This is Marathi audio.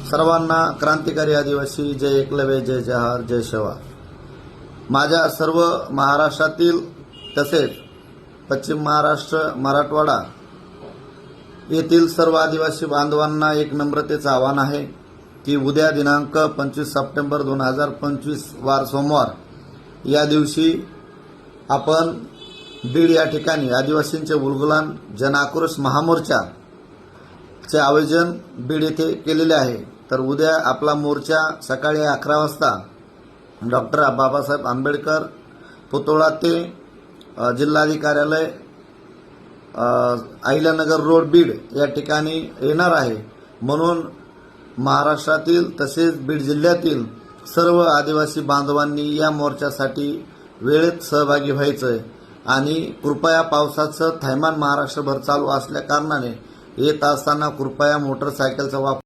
सर्वांना क्रांतिकारी आदिवासी जय एकलव्य, जय जवाहर, जय शेवा। माझ्या सर्व महाराष्ट्रातील तसेच पश्चिम महाराष्ट्र, मराठवाडा येथील सर्व आदिवासी बांधवांना एक नम्रतेचं आवाहन आहे की उद्या दिनांक 25 सप्टेंबर 2025 वार सोमवार या दिवशी आपण बीड या ठिकाणी आदिवासींचे उलगुलान जन आक्रोश महामोर्चाचे आयोजन बीड येथे केलेले आहे। तर उद्या आपला मोर्चा सकाळी 11 वाजता डॉक्टर बाबासाहेब आंबेडकर पुतळा ते जिल्हाधिकारी अहिल्यानगर रोड बीड या ठिकाणी येणार आहे। म्हणून महाराष्ट्रातील तसेच बीड जिल्ह्यातील सर्व आदिवासी बांधवांनी या मोर्चासाठी वेळेत सहभागी व्हायचे आणि कृपया पावसाचं थैमान महाराष्ट्रभर चालू असल्या कारणाने येत असताना कृपया मोटरसायकलचा वापर